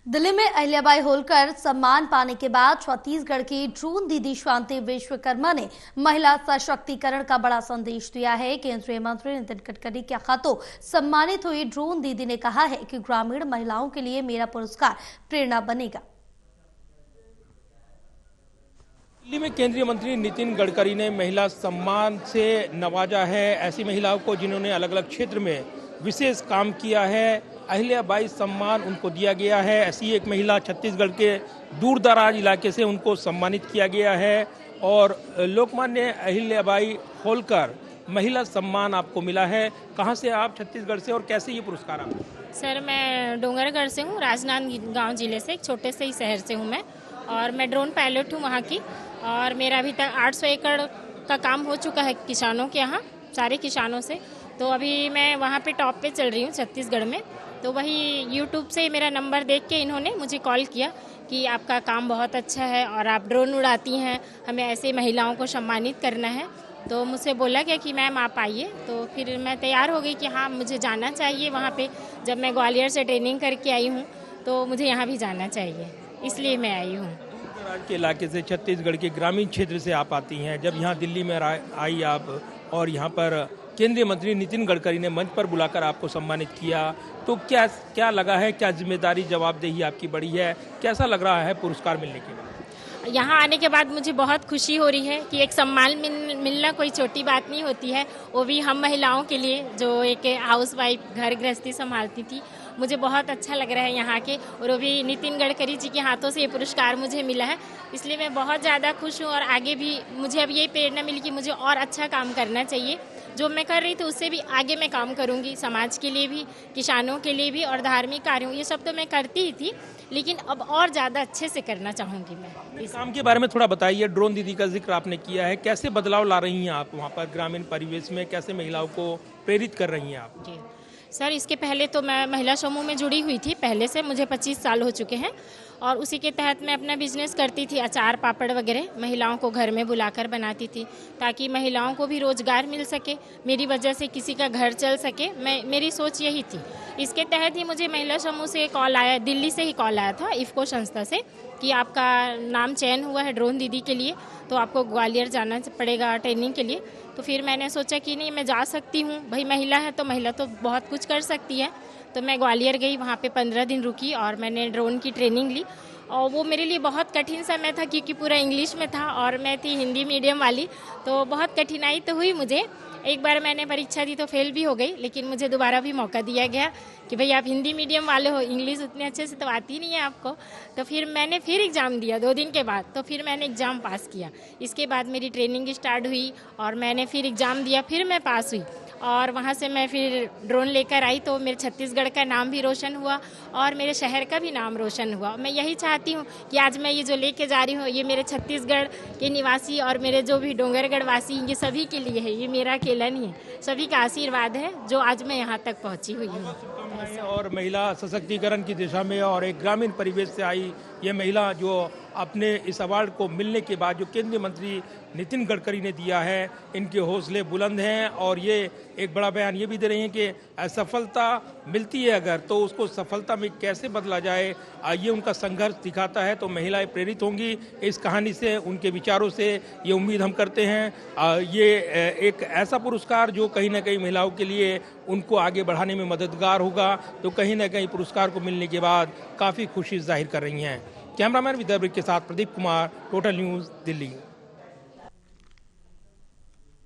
दिल्ली में अहिल्याबाई होलकर सम्मान पाने के बाद छत्तीसगढ़ की ड्रोन दीदी शांति विश्वकर्मा ने महिला सशक्तिकरण का बड़ा संदेश दिया है। केंद्रीय मंत्री नितिन गडकरी के हाथों सम्मानित हुई ड्रोन दीदी ने कहा है कि ग्रामीण महिलाओं के लिए मेरा पुरस्कार प्रेरणा बनेगा। दिल्ली में केंद्रीय मंत्री नितिन गडकरी ने महिला सम्मान से नवाजा है ऐसी महिलाओं को जिन्होंने अलग अलग क्षेत्र में विशेष काम किया है। अहिल्याबाई सम्मान उनको दिया गया है। ऐसी एक महिला छत्तीसगढ़ के दूर दराज इलाके से उनको सम्मानित किया गया है और लोकमान्य अहिल्याबाई होलकर महिला सम्मान आपको मिला है। कहां से आप छत्तीसगढ़ से और कैसे ये पुरस्कार आपको? सर, मैं डोंगरगढ़ से हूँ, राजनांदगांव जिले से, एक छोटे से ही शहर से हूँ मैं, और मैं ड्रोन पायलट हूँ वहाँ की। और मेरा अभी तक 800 एकड़ का काम हो चुका है किसानों के यहाँ, सारे किसानों से। तो अभी मैं वहाँ पे टॉप पे चल रही हूँ छत्तीसगढ़ में। तो वही यूट्यूब से मेरा नंबर देख के इन्होंने मुझे कॉल किया कि आपका काम बहुत अच्छा है और आप ड्रोन उड़ाती हैं, हमें ऐसे महिलाओं को सम्मानित करना है। तो मुझसे बोला गया कि मैम आप आइए। तो फिर मैं तैयार हो गई कि हाँ, मुझे जाना चाहिए वहाँ पे। जब मैं ग्वालियर से ट्रेनिंग करके आई हूँ तो मुझे यहाँ भी जाना चाहिए, इसलिए मैं आई हूँ। दूर के इलाके से, छत्तीसगढ़ के ग्रामीण क्षेत्र से आप आती हैं। जब यहाँ दिल्ली में आई आप और यहाँ पर केंद्रीय मंत्री नितिन गडकरी ने मंच पर बुलाकर आपको सम्मानित किया, तो क्या लगा है? क्या जिम्मेदारी जवाबदेही आपकी बड़ी है? कैसा लग रहा है पुरस्कार मिलने के बाद? यहाँ आने के बाद मुझे बहुत खुशी हो रही है कि एक सम्मान मिलना कोई छोटी बात नहीं होती है, वो भी हम महिलाओं के लिए जो एक हाउसवाइफ घर गृहस्थी संभालती थी। मुझे बहुत अच्छा लग रहा है यहाँ के, और वो भी नितिन गडकरी जी के हाथों से ये पुरस्कार मुझे मिला है, इसलिए मैं बहुत ज़्यादा खुश हूँ। और आगे भी मुझे अब यही प्रेरणा मिली कि मुझे और अच्छा काम करना चाहिए। जो मैं कर रही थी उससे भी आगे मैं काम करूँगी, समाज के लिए भी, किसानों के लिए भी, और धार्मिक कार्यों, ये सब तो मैं करती ही थी, लेकिन अब और ज़्यादा अच्छे से करना चाहूँगी मैं। इस काम के बारे में थोड़ा बताइए। ड्रोन दीदी का जिक्र आपने किया है, कैसे बदलाव ला रही हैं आप वहाँ पर ग्रामीण परिवेश में? कैसे महिलाओं को प्रेरित कर रही हैं आप? जी सर, इसके पहले तो मैं महिला समूह में जुड़ी हुई थी, पहले से मुझे 25 साल हो चुके हैं, और उसी के तहत मैं अपना बिजनेस करती थी। अचार पापड़ वगैरह महिलाओं को घर में बुलाकर बनाती थी, ताकि महिलाओं को भी रोजगार मिल सके, मेरी वजह से किसी का घर चल सके। मेरी सोच यही थी। इसके तहत ही मुझे महिला समूह से कॉल आया, दिल्ली से ही कॉल आया था, इफ़को संस्था से, कि आपका नाम चयन हुआ है ड्रोन दीदी के लिए, तो आपको ग्वालियर जाना पड़ेगा ट्रेनिंग के लिए। तो फिर मैंने सोचा कि नहीं, मैं जा सकती हूँ, भाई महिला है तो महिला तो बहुत कुछ कर सकती है। तो मैं ग्वालियर गई, वहाँ पे 15 दिन रुकी और मैंने ड्रोन की ट्रेनिंग ली। और वो मेरे लिए बहुत कठिन समय था, क्योंकि पूरा इंग्लिश में था और मैं थी हिंदी मीडियम वाली, तो बहुत कठिनाई तो हुई मुझे। एक बार मैंने परीक्षा दी तो फेल भी हो गई, लेकिन मुझे दोबारा भी मौका दिया गया कि भाई आप हिंदी मीडियम वाले हो, इंग्लिश उतने अच्छे से तो आती नहीं है आपको। तो फिर मैंने फिर एग्ज़ाम दिया 2 दिन के बाद, तो फिर मैंने एग्ज़ाम पास किया। इसके बाद मेरी ट्रेनिंग स्टार्ट हुई और मैंने फिर एग्ज़ाम दिया, फिर मैं पास हुई, और वहाँ से मैं फिर ड्रोन लेकर आई, तो मेरे छत्तीसगढ़ का नाम भी रोशन हुआ और मेरे शहर का भी नाम रोशन हुआ। मैं यही चाहती हूँ कि आज मैं ये जो लेके जा रही हूँ, ये मेरे छत्तीसगढ़ के निवासी और मेरे जो भी डोंगरगढ़ वासी, ये सभी के लिए है, ये मेरा अकेला नहीं है, सभी का आशीर्वाद है जो आज मैं यहाँ तक पहुँची हुई हूँ। और महिला सशक्तिकरण की दिशा में और एक ग्रामीण परिवेश से आई ये महिला, जो अपने इस अवार्ड को मिलने के बाद जो केंद्रीय मंत्री नितिन गडकरी ने दिया है, इनके हौसले बुलंद हैं और ये एक बड़ा बयान ये भी दे रही हैं कि असफलता मिलती है अगर, तो उसको सफलता में कैसे बदला जाए, ये उनका संघर्ष दिखाता है। तो महिलाएं प्रेरित होंगी इस कहानी से, उनके विचारों से, ये उम्मीद हम करते हैं। ये एक ऐसा पुरस्कार जो कहीं ना कहीं महिलाओं के लिए उनको आगे बढ़ाने में मददगार होगा। तो कहीं ना कहीं पुरस्कार को मिलने के बाद काफ़ी खुशी जाहिर कर रही हैं। कैमरामैन विद्यावृत्त के साथ प्रदीप कुमार, टोटल न्यूज़, दिल्ली।